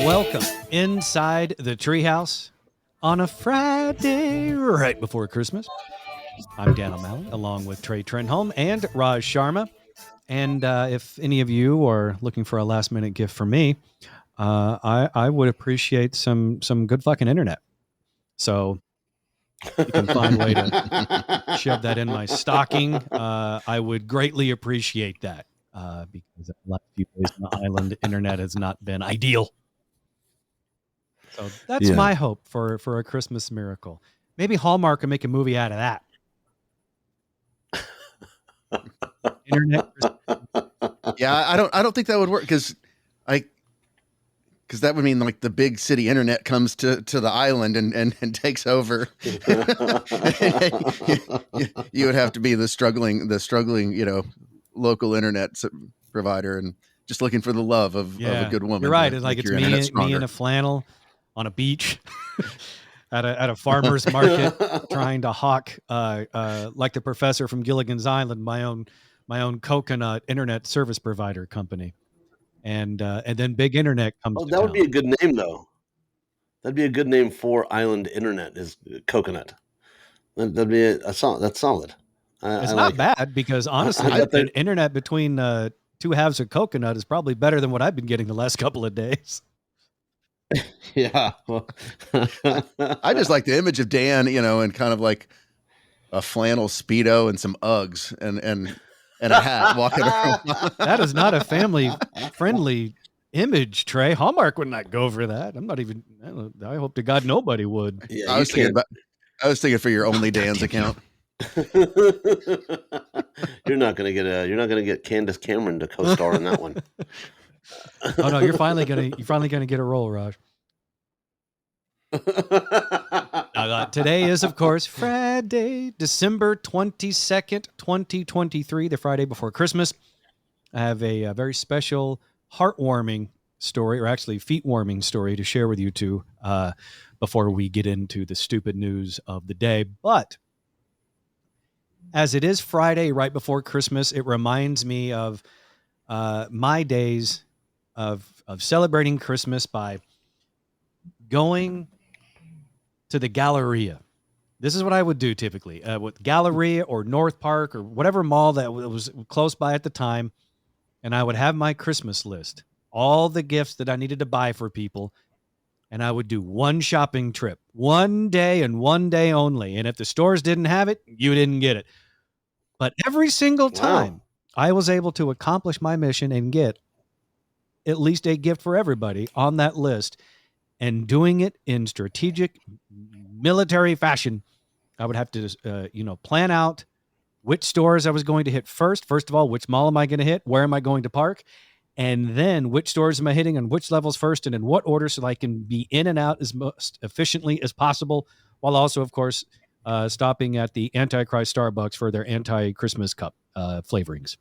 Welcome inside the Treehouse on a Friday right before Christmas. I'm Dan O'Malley, along with Trey Trenholm and Raj Sharma. And if any of you are looking for a last-minute gift for me, I would appreciate some good fucking internet. So you can find a way to shove that in my stocking. I would greatly appreciate that because the last few days on the island, internet has not been ideal. So that's my hope for a Christmas miracle. Maybe Hallmark can make a movie out of that. Internet. Yeah, I don't think that would work because that would mean like the big city internet comes to the island and takes over. You would have to be the struggling local internet provider and just looking for the love of a good woman. You're right. It's like it's me in a flannel on a beach at a farmer's market trying to hawk like the professor from Gilligan's Island, my own coconut internet service provider company. And then big internet comes. That would be a good name, though. That'd be a good name for island internet. Is coconut. That'd be that's solid. It's not bad because honestly, the internet between two halves of coconut is probably better than what I've been getting the last couple of days. Yeah, well. I just like the image of Dan, and kind of like a flannel Speedo and some Uggs and a hat walking around. That is not a family-friendly image, Trey. Hallmark would not go for that. I'm not even. I hope to God nobody would. Yeah, I was thinking for your Only Dan's account. You're not gonna get Candace Cameron to co-star in that one. Oh no, you're finally gonna get a role, Raj. Today is, of course, Friday, December 22nd, 2023, the Friday before Christmas. I have a very special, heartwarming story, or actually feet-warming story to share with you two before we get into the stupid news of the day. But as it is Friday right before Christmas, it reminds me of my days of celebrating Christmas by going to the Galleria. This is what I would do typically with Galleria or North Park or whatever mall that was close by at the time. And I would have my Christmas list, all the gifts that I needed to buy for people. And I would do one shopping trip, one day and one day only. And if the stores didn't have it, you didn't get it. But every single time I was able to accomplish my mission and get at least a gift for everybody on that list. And doing it in strategic military fashion, I would have to, plan out which stores I was going to hit first. First of all, which mall am I going to hit? Where am I going to park? And then which stores am I hitting on which levels first and in what order so that I can be in and out as most efficiently as possible, while also, of course, stopping at the Antichrist Starbucks for their anti-Christmas cup flavorings.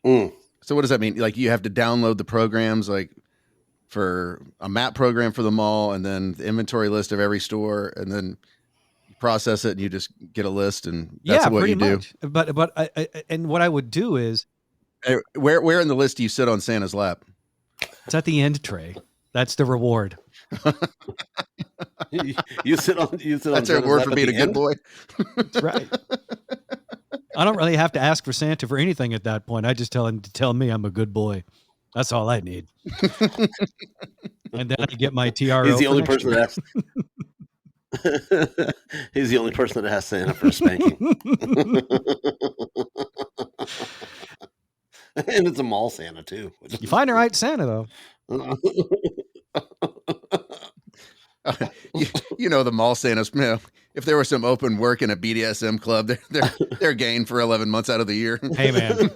So what does that mean? Like you have to download the programs like for a map program for the mall and then the inventory list of every store and then you process it and you just get a list and that's what you do. But and what I would do is where in the list do you sit on Santa's lap? It's at the end, Trey. That's the reward. you sit on That's a reward for being a good boy. That's right. I don't really have to ask for Santa for anything at that point. I just tell him to tell me I'm a good boy. That's all I need. And then I get my TRO. He's the only person that asks. He's the only person that asks Santa for a spanking. And it's a mall Santa too. You find the right Santa though. The mall Santas. If there was some open work in a BDSM club, they're gained for 11 months out of the year. Hey man,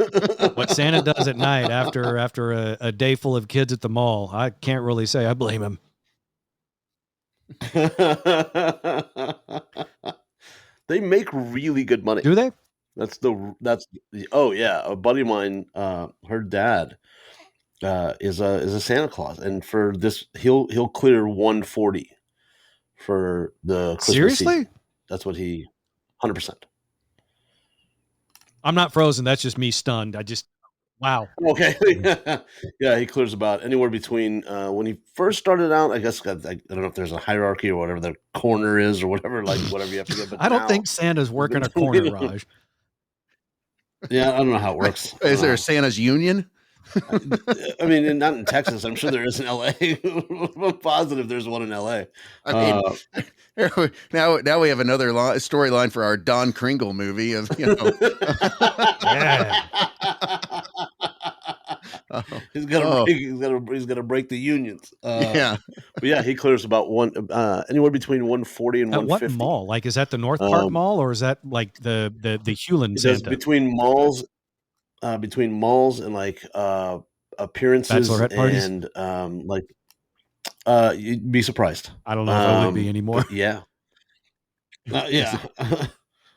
what Santa does at night after a day full of kids at the mall, I can't really say I blame him. They make really good money. Do they? Oh yeah, a buddy of mine, her dad is a Santa Claus, and for this he'll clear 140 for the Christmas Seriously? season. That's what 100%. I'm not frozen. That's just me stunned. Wow. Okay. Yeah, he clears about anywhere between when he first started out. I guess I don't know if there's a hierarchy or whatever the corner is or whatever, like whatever you have to get. But I don't now think Santa's he's working been a corner, doing. Raj. Yeah, I don't know how it works. Is there a Santa's Union? I mean, not in Texas. I'm sure there is in LA. I'm positive there's one in LA. I mean, now we have another storyline for our Don Kringle movie of Yeah. He's gonna oh, break. He's gonna break the unions. yeah. But yeah, he clears about anywhere between 140 and At what 150. mall? Like, is that the North Park Um, Mall, or is that like the Hewlin It does Santa? between malls and like appearances Bachelorette parties? and like you'd be surprised. I don't know if I would be anymore. But yeah, yeah.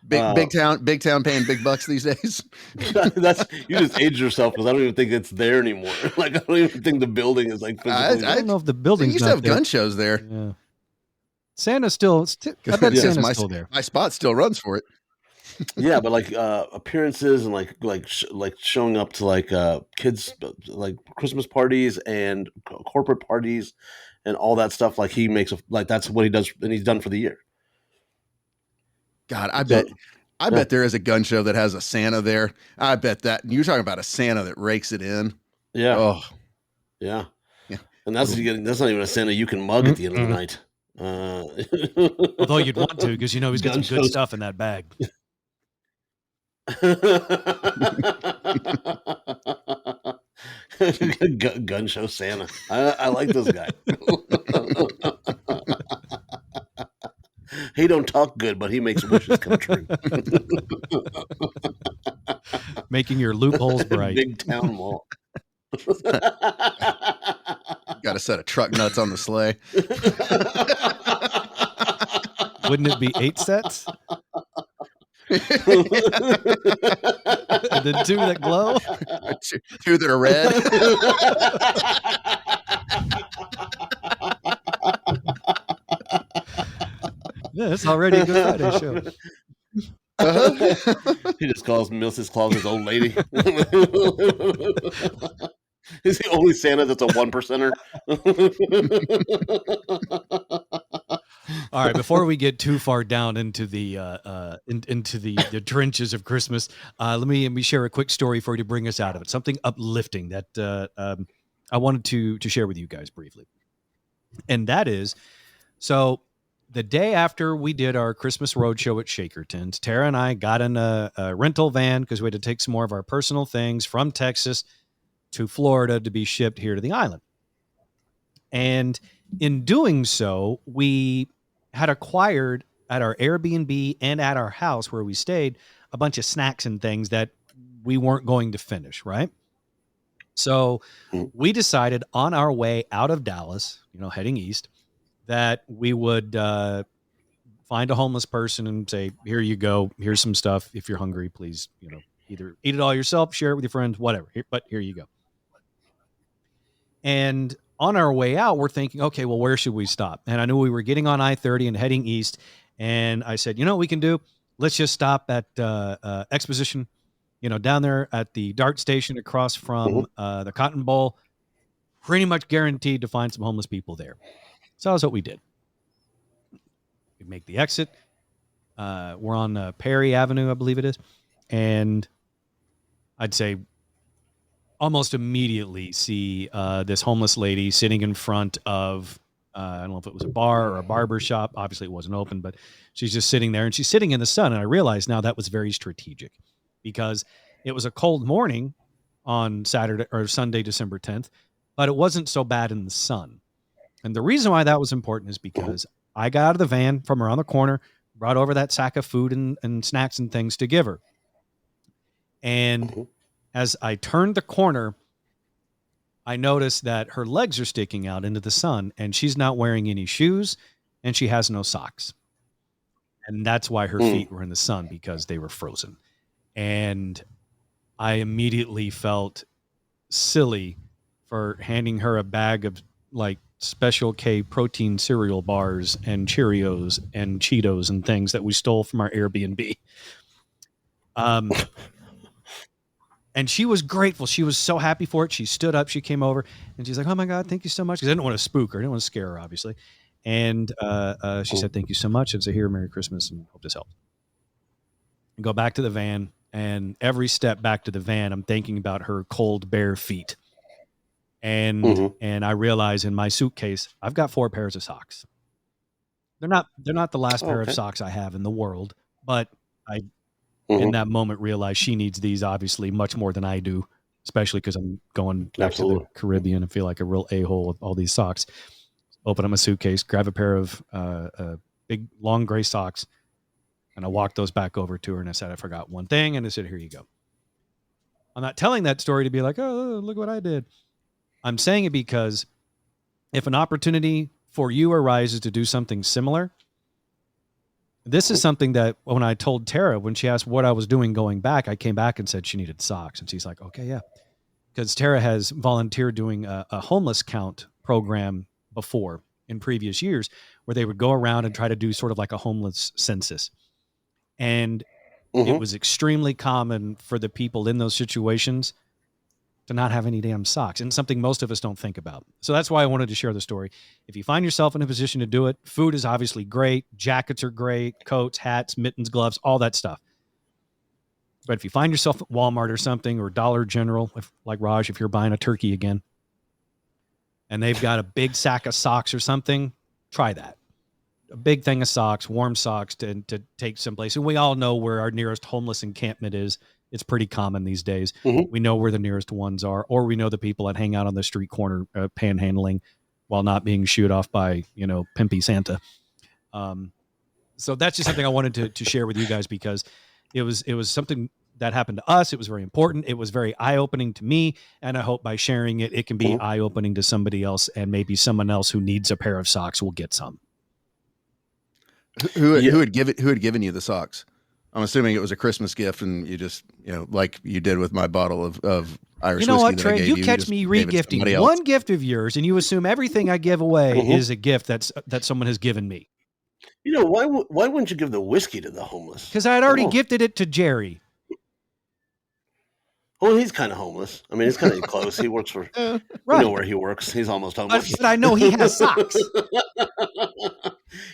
Big town paying big bucks these days. That's you just age yourself because I don't even think it's there anymore. Like I don't even think the building is like physically. I don't know if the They building's used to not have there. gun shows there. Yeah. Santa's still I bet Yeah. Santa's still there. My spot still runs for it. Yeah, but like appearances and like showing up to like kids like Christmas parties and corporate parties and all that stuff. Like he makes like that's what he does and he's done for the year. God, So, I bet there is a gun show that has a Santa there. I bet that you're talking about a Santa that rakes it in. yeah, Oh, yeah, yeah. and that's not even a Santa you can mug at the end of the night. Although you'd want to, because he's got some good stuff in that bag. Gun show Santa. I like this guy. He don't talk good, but he makes wishes come true. Making your loopholes bright. Big town mall. Got a set of truck nuts on the sleigh. Wouldn't it be 8 sets? And then 2 that glow? Two that are red. Yeah, it's already a Good Friday show. He just calls Mrs. Claus his old lady. He's the only Santa that's a 1%er. All right, before we get too far down into the into the trenches of Christmas, let me share a quick story for you to bring us out of it. Something uplifting that I wanted to share with you guys briefly, and that is, so the day after we did our Christmas roadshow at Shakerton's, Tara and I got in a rental van because we had to take some more of our personal things from Texas to Florida to be shipped here to the island. And in doing so, we had acquired at our Airbnb and at our house where we stayed a bunch of snacks and things that we weren't going to finish, right? So we decided on our way out of Dallas, heading east, that we would find a homeless person and say, here you go. Here's some stuff. If you're hungry, please, either eat it all yourself, share it with your friends, whatever. But here you go. And on our way out, we're thinking, okay, well, where should we stop? And I knew we were getting on I-30 and heading east. And I said, what we can do? Let's just stop at Exposition, down there at the DART station across from the Cotton Bowl. Pretty much guaranteed to find some homeless people there. So that's what we did. We make the exit. We're on Perry Avenue, I believe it is. And I'd say almost immediately see this homeless lady sitting in front of, I don't know if it was a bar or a barber shop. Obviously, it wasn't open, but she's just sitting there, and she's sitting in the sun. And I realized now that was very strategic because it was a cold morning on Saturday or Sunday, December 10th, but it wasn't so bad in the sun. And the reason why that was important is because I got out of the van from around the corner, brought over that sack of food and snacks and things to give her. And as I turned the corner, I noticed that her legs are sticking out into the sun, and she's not wearing any shoes, and she has no socks. And that's why her feet were in the sun, because they were frozen. And I immediately felt silly for handing her a bag of like Special K protein cereal bars and Cheerios and Cheetos and things that we stole from our Airbnb. And she was grateful. She was so happy for it. She stood up. She came over and she's like, "Oh my God, thank you so much." Because I didn't want to spook her. I didn't want to scare her, obviously. And she said, "Thank you so much." And so here, Merry Christmas, and hope this helps. And go back to the van. And every step back to the van, I'm thinking about her cold, bare feet. And I realize in my suitcase, I've got 4 pairs of socks. They're not the last pair of socks I have in the world, but I in that moment realize she needs these obviously much more than I do, especially because I'm going back to the Caribbean and feel like a real a-hole with all these socks. Open up my suitcase, grab a pair of big long gray socks, and I walked those back over to her and I said, "I forgot one thing," and I said, "Here you go." I'm not telling that story to be like, "Oh, look what I did." I'm saying it because if an opportunity for you arises to do something similar, this is something that when I told Tara, when she asked what I was doing going back, I came back and said she needed socks. And she's like, "Okay, yeah." Because Tara has volunteered doing a homeless count program before in previous years where they would go around and try to do sort of like a homeless census. And it was extremely common for the people in those situations to not have any damn socks, and something most of us don't think about. So that's why I wanted to share the story. If you find yourself in a position to do it, food is obviously great. Jackets are great, coats, hats, mittens, gloves, all that stuff. But if you find yourself at Walmart or something, or Dollar General, like Raj, if you're buying a turkey again, and they've got a big sack of socks or something, try that. A big thing of socks, warm socks to take someplace. And we all know where our nearest homeless encampment is. It's pretty common these days. We know where the nearest ones are, or we know the people that hang out on the street corner panhandling while not being shooed off by, pimpy Santa. So that's just something I wanted to share with you guys because it was something that happened to us. It was very important. It was very eye-opening to me. And I hope by sharing it, it can be eye-opening to somebody else, and maybe someone else who needs a pair of socks will get some. Who had given you the socks? I'm assuming it was a Christmas gift, and you just, like you did with my bottle of Irish whiskey. You know what, Trey? You catch me re-gifting one gift of yours, and you assume everything I give away is a gift that someone has given me. Why wouldn't you give the whiskey to the homeless? Because I had already gifted it to Jerry. Well, he's kind of homeless. I mean, he's kind of close. He works for, right. You know where he works. He's almost homeless. But I know he has socks.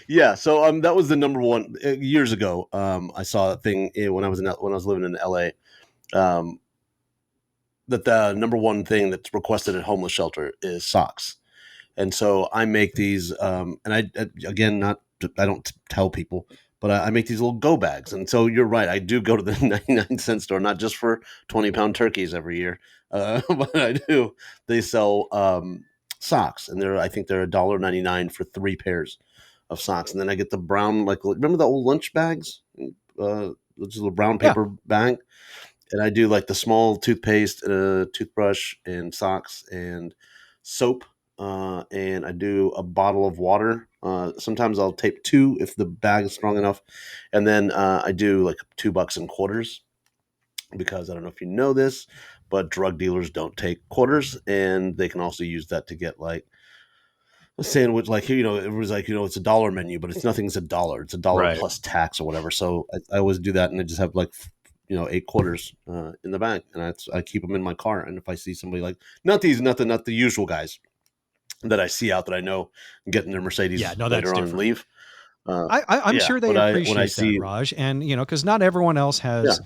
Yeah. So that was the number one years ago. I saw a thing when I was living in LA. That the number one thing that's requested at homeless shelter is socks, and so I make these. And I don't tell people. But I make these little go bags. And so you're right. I do go to the 99-cent store, not just for 20-pound turkeys every year. But I do. They sell socks. And I think they're $1.99 for 3 pairs of socks. And then I get the brown, remember the old lunch bags? Just a little brown paper bag. And I do the small toothpaste, toothbrush, and socks and soap. And I do a bottle of water. Sometimes I'll tape 2 if the bag is strong enough. And then I do $2 in quarters, because I don't know if you know this, but drug dealers don't take quarters, and they can also use that to get a sandwich. It was it's a dollar menu, but nothing's a dollar. It's $1 plus tax or whatever. So I always do that, and I just have 8 quarters in the bag, and I keep them in my car. And if I see somebody not the usual guys that I see out that I know getting their Mercedes later on and leave. I'm sure they appreciate that, Raj. And, because not everyone else has,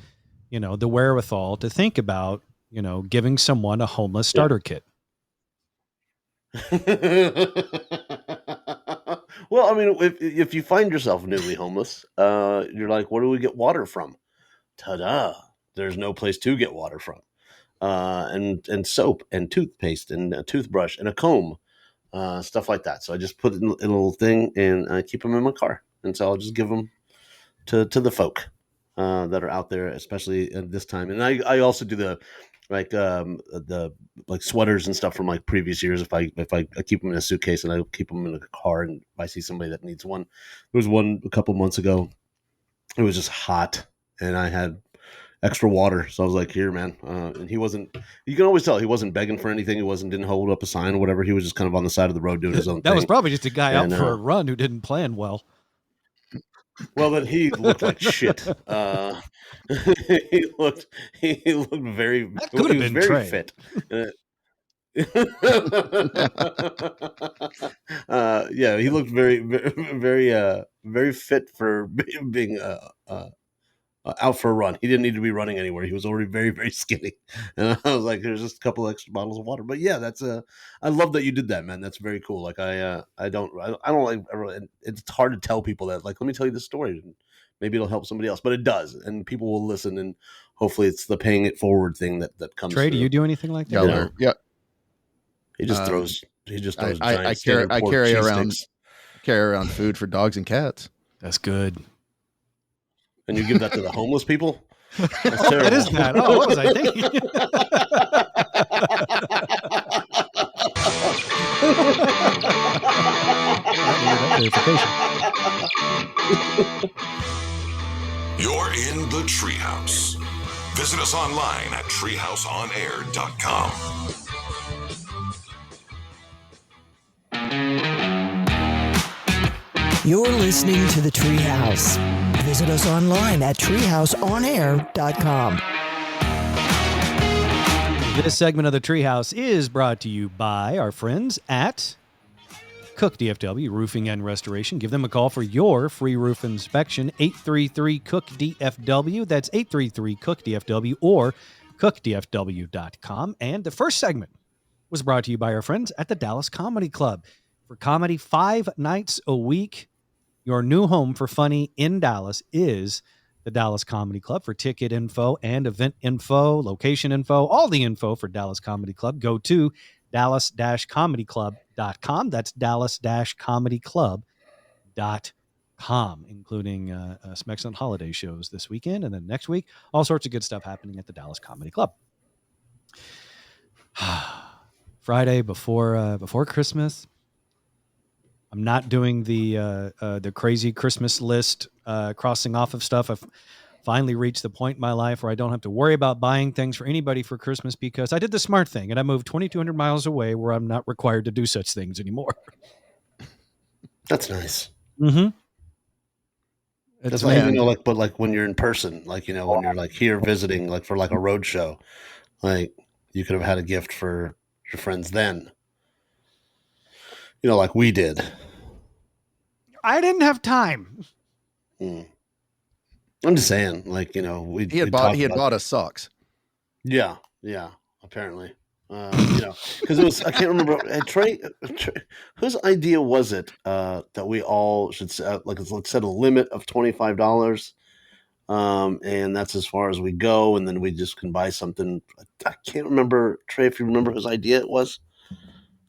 the wherewithal to think about, giving someone a homeless starter kit. Well, I mean, if you find yourself newly homeless, you're like, where do we get water from? Ta-da! There's no place to get water from. And soap and toothpaste and a toothbrush and a comb. Stuff like that. So I just put it in a little thing, and I keep them in my car. And so I'll just give them to the folk that are out there, especially at this time. And I also do the sweaters and stuff from previous years. If I keep them in a suitcase, and I keep them in a car, and if I see somebody that needs one. There was one a couple months ago. It was just hot, and I had extra water. So I was like, here, man. And you can always tell he wasn't begging for anything. He didn't hold up a sign or whatever. He was just kind of on the side of the road doing his own thing. That was probably just a guy out for a run who didn't plan well. Well, then he looked like shit. He looked very. That could He have was been very Trey. fit. Yeah, he looked very fit for being out for a run. He didn't need to be running anywhere. He was already very, very skinny. And I was like, there's just a couple extra bottles of water. But yeah, I love that you did that, man. That's very cool. Like I don't like, it's hard to tell people that, like, let me tell you this story. And maybe it'll help somebody else, but it does. And people will listen, and hopefully it's the paying it forward thing that comes Trey, do through. you do anything like that? Yeah, You know, yeah. he just Um, throws I giant standard I pork cheese sticks. carry around food for dogs and cats. That's good. And you give that to the homeless people? That's Oh, terrible. that is bad. Oh, what was I thinking? I needed that clarification. You're in the Treehouse. Visit us online at treehouseonair.com. You're listening to The Treehouse. Visit us online at treehouseonair.com. This segment of the Treehouse is brought to you by our friends at Cook DFW Roofing and Restoration. Give them a call for your free roof inspection. 833-COOK-DFW. That's 833-COOK-DFW or cookdfw.com. And the first segment was brought to you by our friends at the Dallas Comedy Club. For comedy 5 nights a week, your new home for funny in Dallas is the Dallas Comedy Club. For ticket info and event info, location info, all the info for Dallas Comedy Club, go to dallas-comedyclub.com. That's dallas-comedyclub.com, including some excellent holiday shows this weekend. And then next week, all sorts of good stuff happening at the Dallas Comedy Club. Friday before Christmas. I'm not doing the crazy Christmas list crossing off of stuff. I've finally reached the point in my life where I don't have to worry about buying things for anybody for Christmas because I did the smart thing and I moved 2,200 miles away where I'm not required to do such things anymore. That's nice. Mm-hmm. That's like, but like when you're in person, like, when you're like here visiting, like for like a road show, like you could have had a gift for your friends then. Like we did. I didn't have time. I'm just saying, like, he had bought us socks. Yeah, apparently. Because it was, I can't remember. Trey, whose idea was it that we all should set, let's set a limit of $25, and that's as far as we go, and then we just can buy something. I can't remember, Trey, if you remember whose idea it was.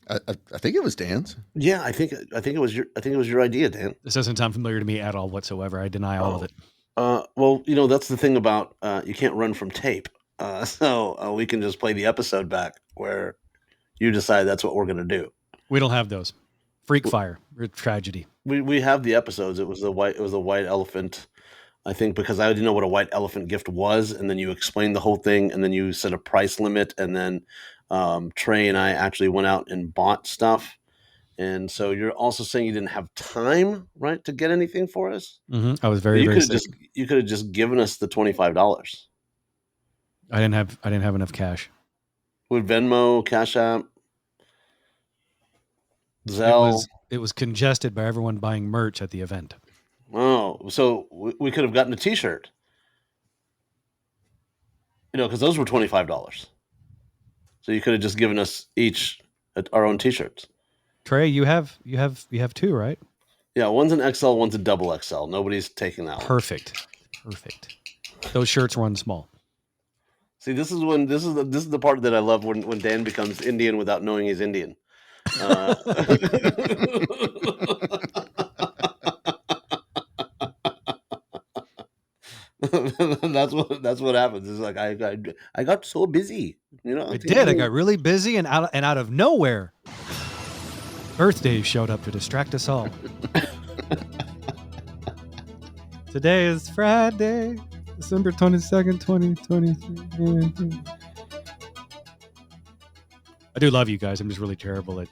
I think it was Dan's. Yeah, I think it was your idea, Dan. This doesn't sound familiar to me at all whatsoever. I deny all of it. Well, that's the thing about you can't run from tape. So we can just play the episode back where you decide that's what we're going to do. We don't have those. Freak fire. Tragedy. We have the episodes. It was a white elephant, I think, because I didn't know what a white elephant gift was, and then you explained the whole thing, and then you set a price limit, and then Trey and I actually went out and bought stuff. And so you're also saying you didn't have time, right, to get anything for us? Mm-hmm. I was very sick. You could have just given us the $25. I didn't have enough cash. With Venmo, Cash App, Zelle. It was congested by everyone buying merch at the event. Oh, so we could have gotten a T-shirt. Because those were $25. So you could have just given us each our own T-shirts. Trey, you have two, right? Yeah, one's an XL, one's a double XL. Nobody's taking that one. Perfect. Those shirts run small. See, this is the part that I love when Dan becomes Indian without knowing he's Indian. That's what happens. It's like I got so busy. I did. I got really busy, and out of nowhere, birthdays showed up to distract us all. Today is Friday, December 22nd, 2023. I do love you guys. I'm just really terrible at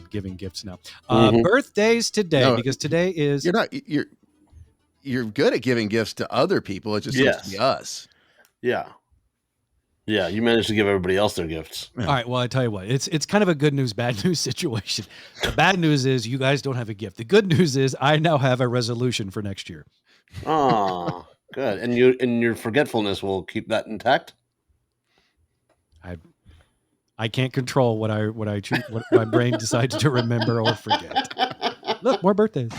giving gifts now. Birthdays today, because today is... you're good at giving gifts to other people. It just seems to be Yes. us. Yeah. Yeah, you managed to give everybody else their gifts. All right. Well, I tell you what, it's kind of a good news, bad news situation. The bad news is you guys don't have a gift. The good news is I now have a resolution for next year. Oh, good. And your forgetfulness will keep that intact. I can't control what I choose, what my brain decides to remember or forget. Look, more birthdays.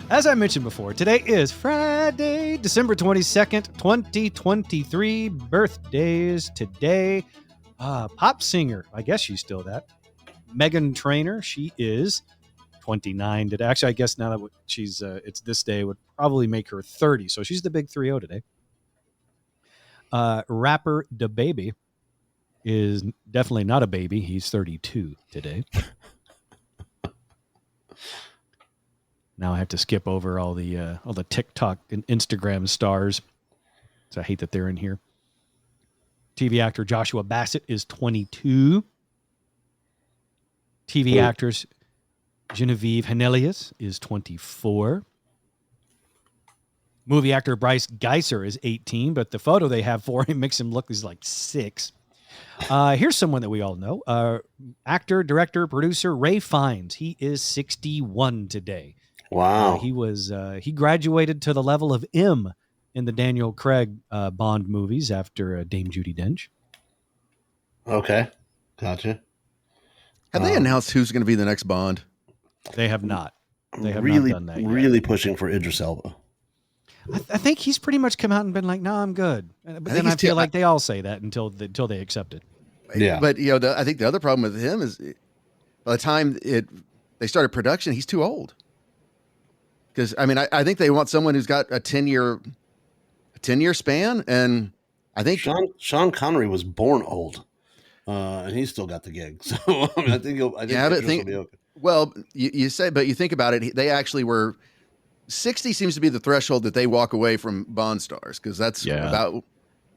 As I mentioned before, today is Friday, December 22nd, 2023. Birthdays today. Pop singer, I guess she's still that. Megan Trainor, she is 29 today. Actually, I guess now that she's it's this day would probably make her 30. So she's the big 3-0 today. Rapper DaBaby is definitely not a baby. He's 32 today. Now I have to skip over all the TikTok and Instagram stars. So I hate that they're in here. TV actor Joshua Bassett is 22. TV actress Genevieve Henelius is 24. Movie actor Bryce Geiser is 18, but the photo they have for him makes him look like 6. Here's someone that we all know. Actor, director, producer Ray Fiennes. He is 61 today. Wow. He graduated to the level of M in the Daniel Craig Bond movies after Dame Judi Dench. Okay. Gotcha. Have they announced who's going to be the next Bond? They have not. They have really, not done that yet. Really pushing for Idris Elba. I think he's pretty much come out and been like, "No, I'm good." But then I feel like they all say that until they accept it. Yeah. But I think the other problem with him is by the time they started production, he's too old. Because I think they want someone who's got a 10-year span, and I think Sean Connery was born old, and he's still got the gig. So I think Idris will be okay. Well, you say, but you think about it, they actually were 60 seems to be the threshold that they walk away from Bond stars, because that's about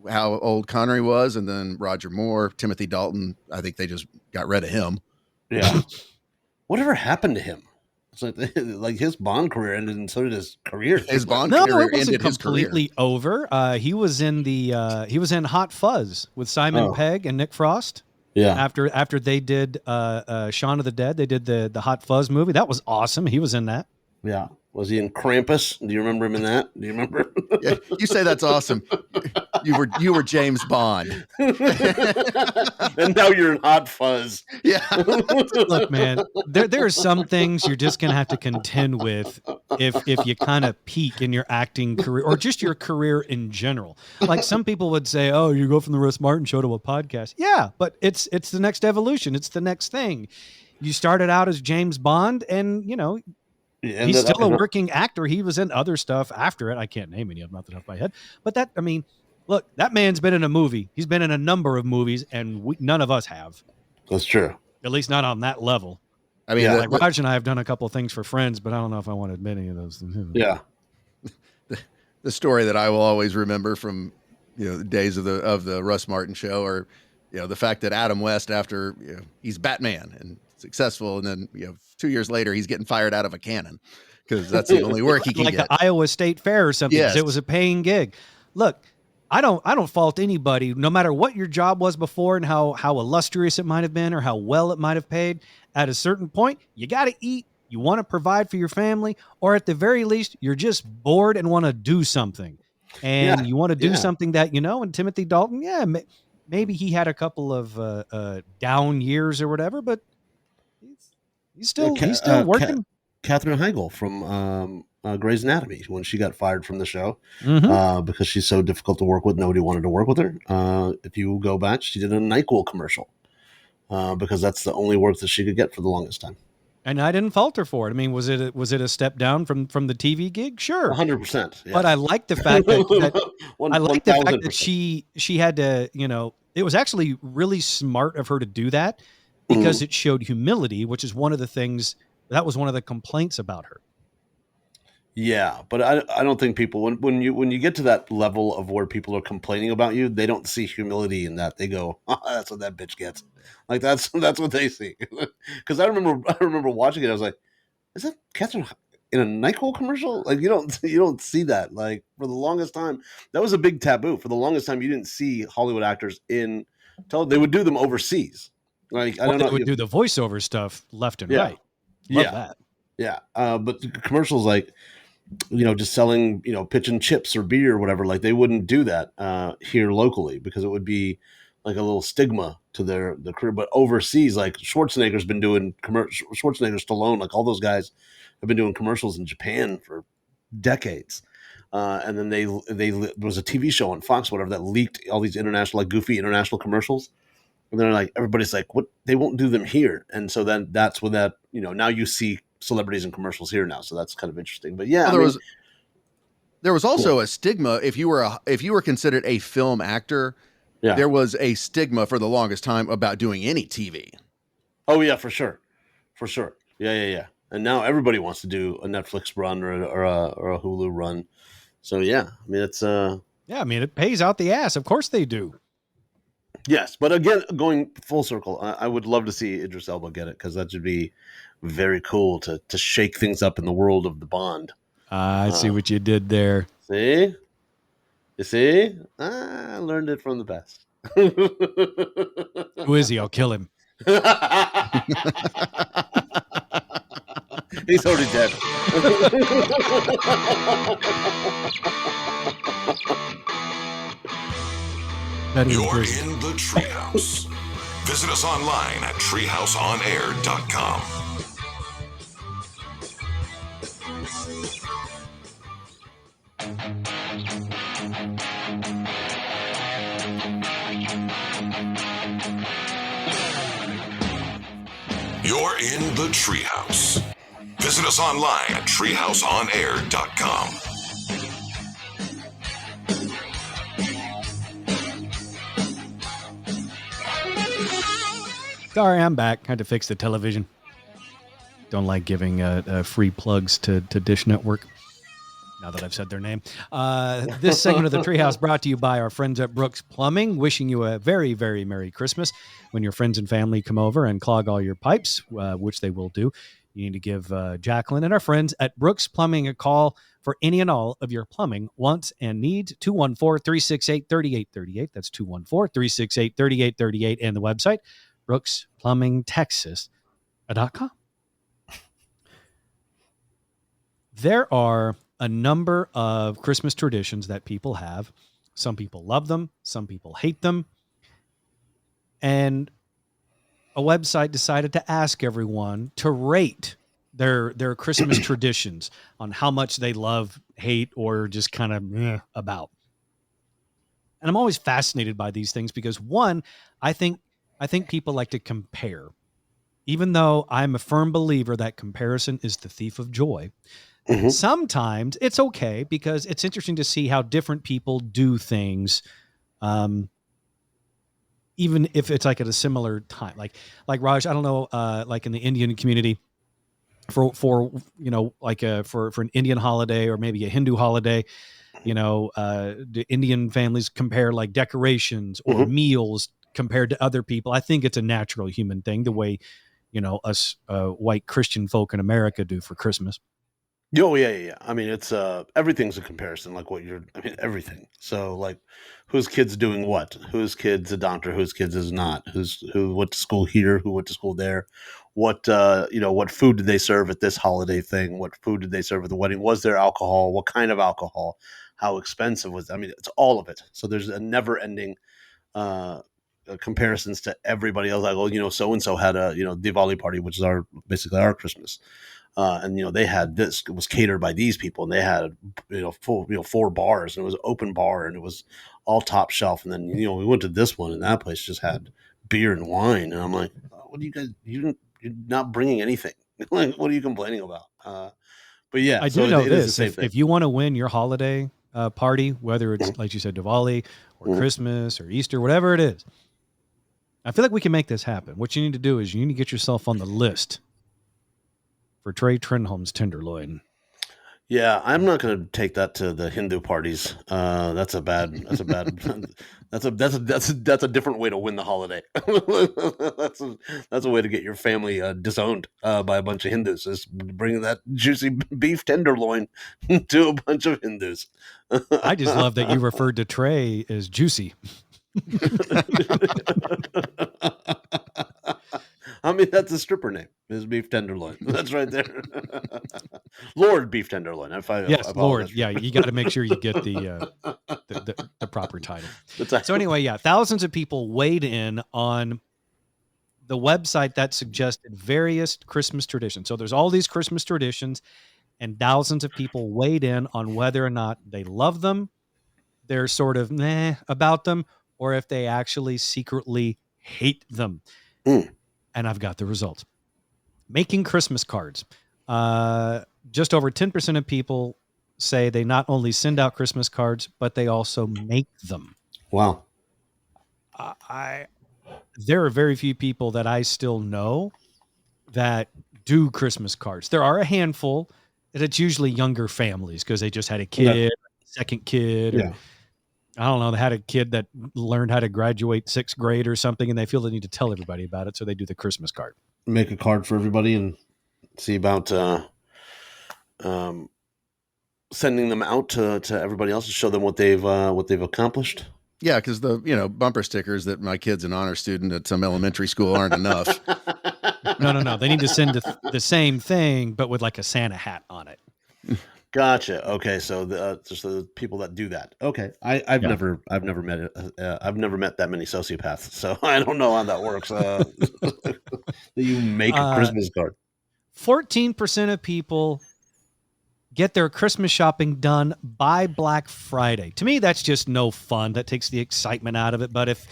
how old Connery was, and then Roger Moore, Timothy Dalton. I think they just got rid of him. Yeah. Whatever happened to him? It's like his Bond career ended, and so did his career. His Bond career ended completely over. He was in Hot Fuzz with Simon Pegg and Nick Frost. Yeah. After they did Shaun of the Dead, they did the Hot Fuzz movie. That was awesome. He was in that. Yeah. Was he in Krampus? Do you remember him in that? Do you remember? Yeah, you say that's awesome. You were James Bond. And now you're in Hot Fuzz. Yeah. Look, man, there are some things you're just gonna have to contend with if you kind of peak in your acting career or just your career in general. Like some people would say, "Oh, you go from the Russ Martin show to a podcast." Yeah, but it's the next evolution. It's the next thing. You started out as James Bond, and he's still a working actor. He was in other stuff after it. I can't name any of them off the top of my head. But look, that man's been in a movie. He's been in a number of movies, and none of us have. That's true. At least not on that level. I mean, like Raj and I have done a couple of things for friends, but I don't know if I want to admit any of those things. Yeah. The story that I will always remember from the days of the Russ Martin show, or the fact that Adam West, after he's Batman and successful, and then 2 years later he's getting fired out of a cannon because that's the only work he can like get. The Iowa State Fair or something. Yes. It was a paying gig. Look, I don't fault anybody, no matter what your job was before and how illustrious it might have been or how well it might have paid. At a certain point, you got to eat. You want to provide for your family, or at the very least, you're just bored and want to do something. And you want to do something that, and Timothy Dalton, maybe he had a couple of down years or whatever, but he's still working. Katherine Heigl from Grey's Anatomy, when she got fired from the show because she's so difficult to work with, nobody wanted to work with her. If you go back, she did a NyQuil commercial because that's the only work that she could get for the longest time. And I didn't fault her for it. I mean, was it a step down from the TV gig? Sure, 100%. Yeah. But I like the fact that she had to. It was actually really smart of her to do that because it showed humility, which is one of the things that was one of the complaints about her. Yeah, but I don't think people when you get to that level of where people are complaining about you, they don't see humility in that. They go, "That's what that bitch gets." Like that's what they see. Because I remember watching it. I was like, "Is that Catherine in a NyQuil commercial. Like you don't see that. Like for the longest time, that was a big taboo. For the longest time, you didn't see Hollywood actors in. They would do them overseas. Like I Or don't they know. would do the voiceover stuff left and Yeah, right. Love yeah, that. yeah. But the commercials like just selling, pitching chips or beer or whatever, like they wouldn't do that here locally because it would be like a little stigma to the career. But overseas, like Schwarzenegger's been doing Schwarzenegger, Stallone, like all those guys have been doing commercials in Japan for decades. And then there was a TV show on Fox, whatever, that leaked all these international, like goofy international commercials. And they're like, everybody's like, what? They won't do them here. And so then that's when now you see celebrities in commercials here now. So that's kind of interesting. But yeah, Well, there was also a stigma if you were considered a film actor. yeah. There was a stigma for the longest time about doing any TV. Oh yeah, for sure. Yeah. And now everybody wants to do a Netflix run or a Hulu run. So yeah, I mean it's Yeah, I mean, it pays out the ass. Of course they do. yes, but again, going full circle, I would love to see Idris Elba get it because that should be very cool to shake things up in the world of the Bond. I see what you did there. See, you see, I learned it from the best. Who is he? I'll kill him. He's already dead. You're in the Treehouse. Visit us online at treehouseonair.com. You're in the Treehouse. Visit us online at treehouseonair.com. Sorry, I'm back. Had to fix the television. Don't like giving free plugs to Dish Network. Now that I've said their name. This segment of the Treehouse brought to you by our friends at Brooks Plumbing, wishing you a very, very Merry Christmas. When your friends and family come over and clog all your pipes, which they will do, you need to give Jacqueline and our friends at Brooks Plumbing a call for any and all of your plumbing wants and needs. 214-368-3838. That's 214-368-3838. And the website, brooksplumbingtexas.com. There are a number of Christmas traditions that people have. Some people love them. Some people hate them. And a website decided to ask everyone to rate their Christmas traditions on how much they love, hate, or just kind of about. And I'm always fascinated by these things because one, I think people like to compare. Even though I'm a firm believer that comparison is the thief of joy. Mm-hmm. Sometimes it's okay because it's interesting to see how different people do things, even if it's like at a similar time. Like Raj, I don't know, like in the Indian community, for an Indian holiday or maybe a Hindu holiday, the Indian families compare like decorations or meals compared to other people. I think it's a natural human thing, the way us white Christian folk in America do for Christmas. Oh yeah. I mean, it's everything's a comparison. Like everything. So like, whose kid's doing what? Whose kid's a doctor? Whose kid's is not? Who went to school here? Who went to school there? What what food did they serve at this holiday thing? What food did they serve at the wedding? Was there alcohol? What kind of alcohol? How expensive was it? I mean, it's all of it. So there's a never-ending comparisons to everybody else. Like, so and so had a Diwali party, which is basically our Christmas. And they had this. It was catered by these people, and they had full 4 bars, and it was an open bar, and it was all top shelf. And then we went to this one, and that place just had beer and wine, and I'm like, what do you guys? You're not bringing anything. Like, what are you complaining about? But yeah, I do know this. If you want to win your holiday party, whether it's like you said, Diwali or Christmas or Easter, whatever it is, I feel like we can make this happen. What you need to do is you need to get yourself on the list for Trey Trenholm's Tenderloin. Yeah, I'm not going to take that to the Hindu parties. That's a bad. That's a different way to win the holiday. That's a way to get your family disowned by a bunch of Hindus. Is bringing that juicy beef tenderloin to a bunch of Hindus. I just love that you referred to Trey as juicy. I mean, that's a stripper name. Is beef tenderloin. That's right there. Lord Beef Tenderloin. Yes, Lord. Yeah, you got to make sure you get the proper title. So anyway, yeah, thousands of people weighed in on the website that suggested various Christmas traditions. So there's all these Christmas traditions, and thousands of people weighed in on whether or not they love them, they're sort of meh about them, or if they actually secretly hate them. Mm. And I've got the results. Making Christmas cards. Just over 10% of people say they not only send out Christmas cards, but they also make them. Wow. There are very few people that I still know that do Christmas cards. There are a handful, and it's usually younger families because they just had a kid, second kid, or I don't know, they had a kid that learned how to graduate 6th grade or something, and they feel they need to tell everybody about it, so they do the Christmas card. Make a card for everybody and see about sending them out to everybody else to show them what they've accomplished. Yeah, because the bumper stickers that my kid's an honor student at some elementary school aren't enough. No. They need to send the same thing, but with like a Santa hat on it. Gotcha. Okay, so just the people that do that. Okay, I've never met I've never met that many sociopaths, so I don't know how that works. You make a Christmas card. 14% of people get their Christmas shopping done by Black Friday. To me, that's just no fun. That takes the excitement out of it. But if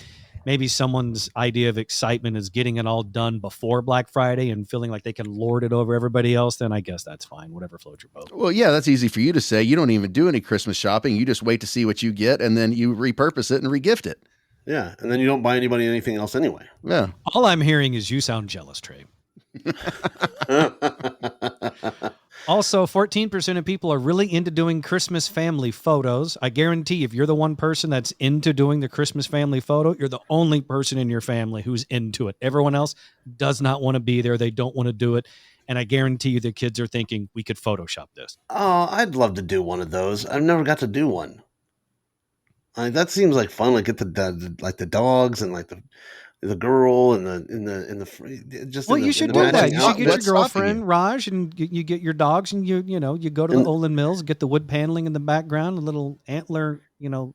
maybe someone's idea of excitement is getting it all done before Black Friday and feeling like they can lord it over everybody else, then I guess that's fine. Whatever floats your boat. Well, yeah, that's easy for you to say. You don't even do any Christmas shopping. You just wait to see what you get, and then you repurpose it and regift it. Yeah, and then you don't buy anybody anything else anyway. Yeah. All I'm hearing is you sound jealous, Trey. Also, 14% of people are really into doing Christmas family photos. I guarantee if you're the one person that's into doing the Christmas family photo, you're the only person in your family who's into it. Everyone else does not want to be there. They don't want to do it. And I guarantee you the kids are thinking, we could Photoshop this. Oh, I'd love to do one of those. I've never got to do one. That seems like fun. Like get the dogs and like the girl and the just. Well, in the, you should in the do that. matching You should get outfits. your girlfriend, Raj, and you get your dogs, and you go to the Olin Mills, get the wood paneling in the background, a little antler, No,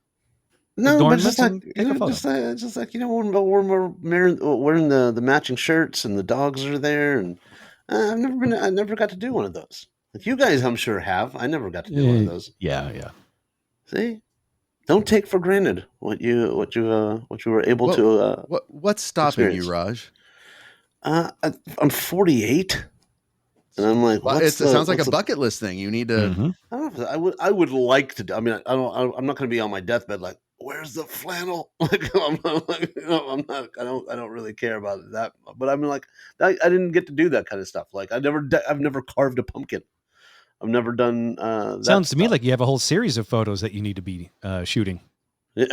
but just like when we're wearing the matching shirts and the dogs are there, and I never got to do one of those. Like you guys, I'm sure have. I never got to do one of those. Yeah. See, don't take for granted what you were able to. What's stopping experience. you, Raj? I'm 48. And I'm like, it sounds like a bucket list thing. You need to. Mm-hmm. I don't know. I would like to. I mean, I'm not going to be on my deathbed like, where's the flannel? Like, I'm not. I don't really care about that. But I mean, like, I didn't get to do that kind of stuff. Like, I've never carved a pumpkin. I've never done. Sounds to me like you have a whole series of photos that you need to be shooting. Yeah.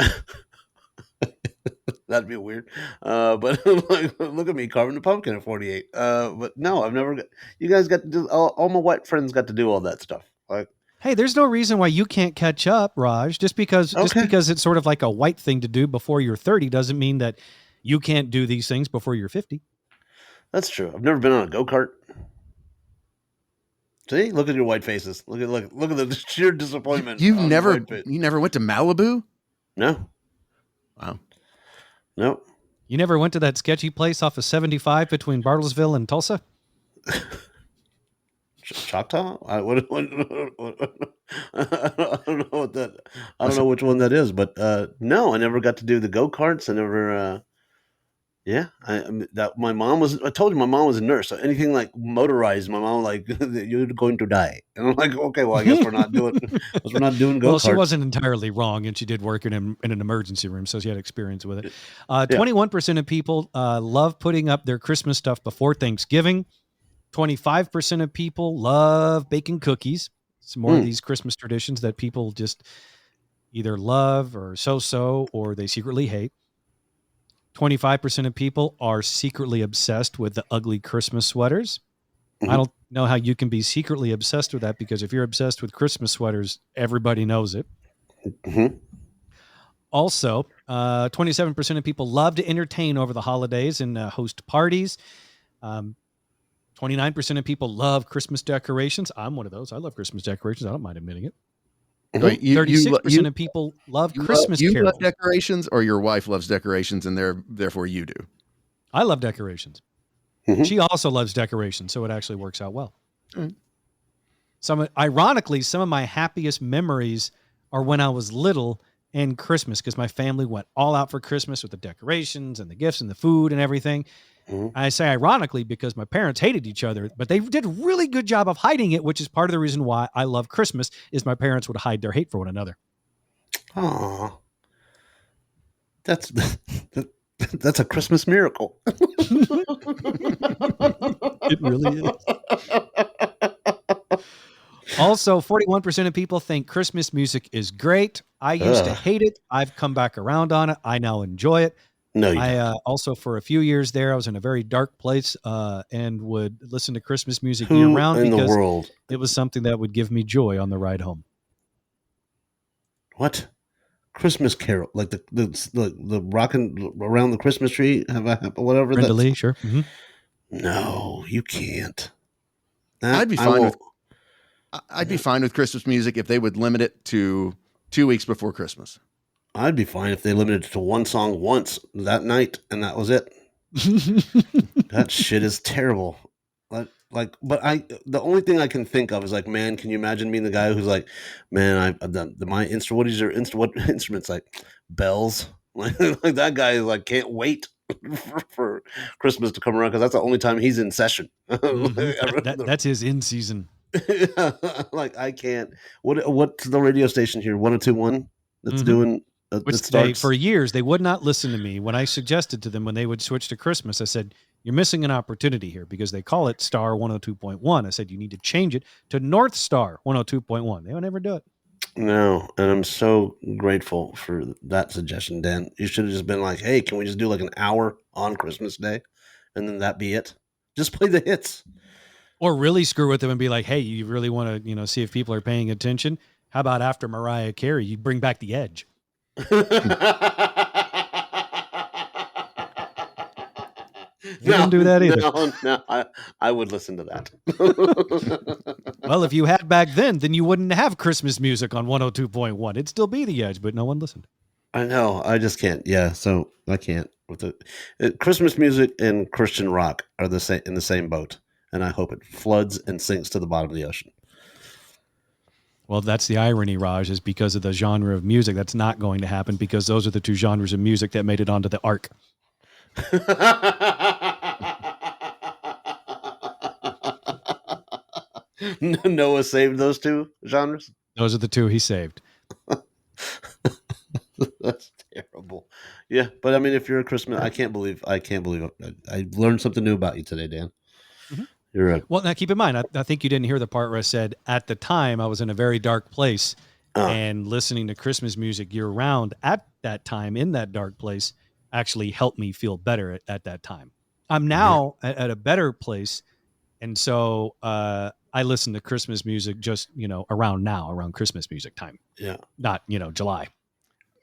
That'd be weird. But like, look at me carving a pumpkin at 48. But no, I've never. You guys got to do. All my white friends got to do all that stuff. Like, hey, there's no reason why you can't catch up, Raj. Just because it's sort of like a white thing to do before you're 30 doesn't mean that you can't do these things before you're 50. That's true. I've never been on a go-kart. See, look at your white faces. Look at the sheer disappointment. You never went to Malibu? No. Wow. Nope. You never went to that sketchy place off of 75 between Bartlesville and Tulsa? Choctaw? I don't know what that. I don't know which one that is, but no, I never got to do the go-karts. I never. My mom was. I told you my mom was a nurse, so anything like motorized, my mom was like, you're going to die, and I'm like, okay, well, I guess we're not doing go-karts. Well, she wasn't entirely wrong, and she did work in an emergency room, so she had experience with it. 21% of people love putting up their Christmas stuff before Thanksgiving. 25% of people love baking cookies. Some more of these Christmas traditions that people just either love or so, or they secretly hate. 25% of people are secretly obsessed with the ugly Christmas sweaters. I don't know how you can be secretly obsessed with that, because if you're obsessed with Christmas sweaters, everybody knows it. Also, 27% of people love to entertain over the holidays and host parties. 29% of people love Christmas decorations. I'm one of those. I love Christmas decorations. I don't mind admitting it. Wait, 36% of people love Christmas you carols. love decorations, or your wife loves decorations, and therefore you do? I love decorations. She also loves decorations, so it actually works out well. Ironically, some of my happiest memories are when I was little and Christmas, because my family went all out for Christmas with the decorations and the gifts and the food and everything. I say ironically because my parents hated each other, but they did a really good job of hiding it, which is part of the reason why I love Christmas, is my parents would hide their hate for one another. Aw. That's a Christmas miracle. It really is. Also, 41% of people think Christmas music is great. I used to hate it. I've come back around on it. I now enjoy it. No, you don't. Also, for a few years there, I was in a very dark place and would listen to Christmas music Who year-round in the because world? it was something that would give me joy on the ride home. What? Christmas carol, like the rocking around the Christmas tree, whatever. Brenda Lee, sure. No, you can't. I'd be fine with Christmas music if they would limit it to 2 weeks before Christmas. I'd be fine if they limited it to one song once that night and that was it. That shit is terrible. But the only thing I can think of is like, man, can you imagine being the guy who's like, man, my instrument. What is your instrument? What instruments? Like bells. Like that guy is like, can't wait for Christmas to come around because that's the only time he's in session. That's his in season. Like I can't. What's the radio station here? 102.1 that's doing. For years they would not listen to me when I suggested to them when they would switch to Christmas. I said, you're missing an opportunity here because they call it Star 102.1. I said, you need to change it to North Star 102.1. They would never do it. No, and I'm so grateful for that suggestion, Dan. You should have just been like, hey, can we just do like an hour on Christmas Day? And then that be it. Just play the hits. Or really screw with them and be like, hey, you really want to, see if people are paying attention? How about after Mariah Carey, you bring back the edge? We don't do that either. No, I would listen to that. Well, if you had back then you wouldn't have Christmas music on 102.1. It'd still be the edge, but no one listened. I know. I just can't. Yeah, so I can't. With Christmas music and Christian rock are in the same boat, and I hope it floods and sinks to the bottom of the ocean. Well, that's the irony, Raj, is because of the genre of music. That's not going to happen because those are the two genres of music that made it onto the ark. Noah saved those two genres? Those are the two he saved. That's terrible. Yeah, but I mean, if you're a Christmas, I can't believe it. I learned something new about you today, Dan. You're well, now keep in mind, I think you didn't hear the part where I said, at the time, I was in a very dark place and listening to Christmas music year round at that time in that dark place actually helped me feel better at that time. I'm now at a better place. And so I listen to Christmas music just, around Christmas music time. Yeah. Not, July.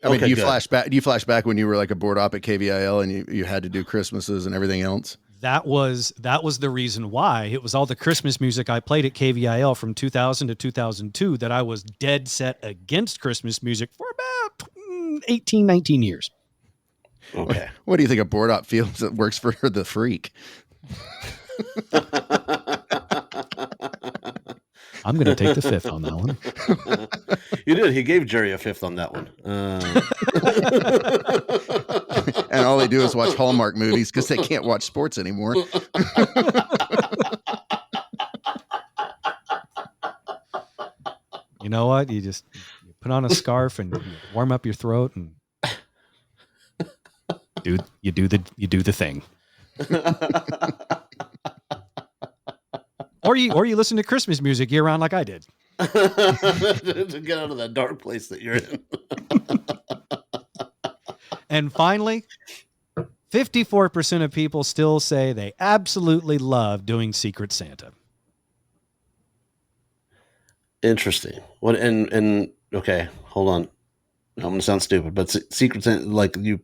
I mean, do you flash back when you were like a board op at KVIL and you had to do Christmases and everything else? That was the reason why. It was all the Christmas music I played at KVIL from 2000 to 2002 that I was dead set against Christmas music for about 18, 19 years. Okay. What do you think a board op feels that works for the freak? I'm going to take the fifth on that one. You did. He gave Jerry a fifth on that one. And all they do is watch Hallmark movies because they can't watch sports anymore. You know what? You put on a scarf and you warm up your throat and you do the thing. Or you listen to Christmas music year round like I did. to get out of that dark place that you're in. And finally, 54% of people still say they absolutely love doing Secret Santa. Interesting. What and okay, hold on. I'm gonna sound stupid, but Secret Santa, like you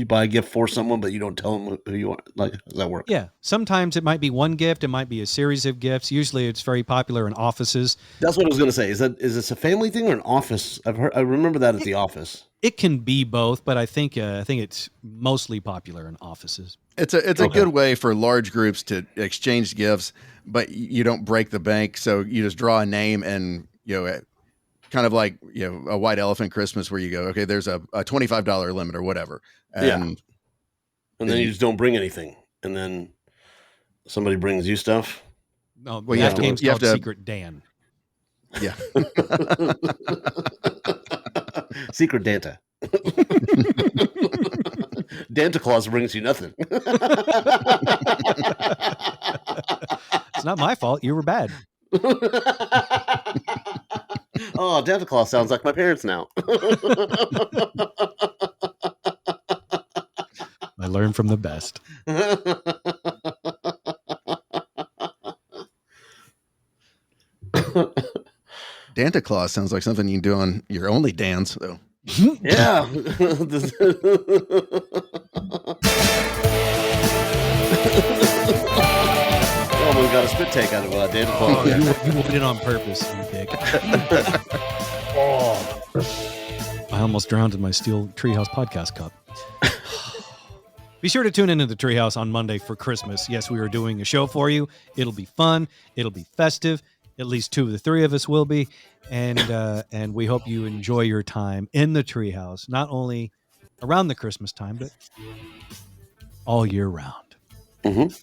buy a gift for someone, but you don't tell them who you are. Like, how does that work? Yeah. Sometimes it might be one gift. It might be a series of gifts. Usually it's very popular in offices. That's what I was gonna say. Is this a family thing or an office? I remember that at the office. It can be both, but I think it's mostly popular in offices. It's a good way for large groups to exchange gifts, but you don't break the bank. So you just draw a name and, kind of like, a white elephant Christmas where you go, okay, there's a $25 limit or whatever. And And then you just don't bring anything. And then somebody brings you stuff. No, Well, that game's called Secret Dan. Yeah. Secret Danta. Danta Claus brings you nothing. It's not my fault. You were bad. Oh, Danta Claus sounds like my parents now. I learned from the best. Santa Claus sounds like something you can do on your only dance, though. Yeah. Almost got a spit take out of Danta Claus. You moved it on purpose, you dick. I almost drowned in my steel Treehouse podcast cup. Be sure to tune into the Treehouse on Monday for Christmas. Yes, we are doing a show for you. It'll be fun. It'll be festive. At least two of the three of us will be. And we hope you enjoy your time in the Treehouse, not only around the Christmas time, but all year round. Mm-hmm.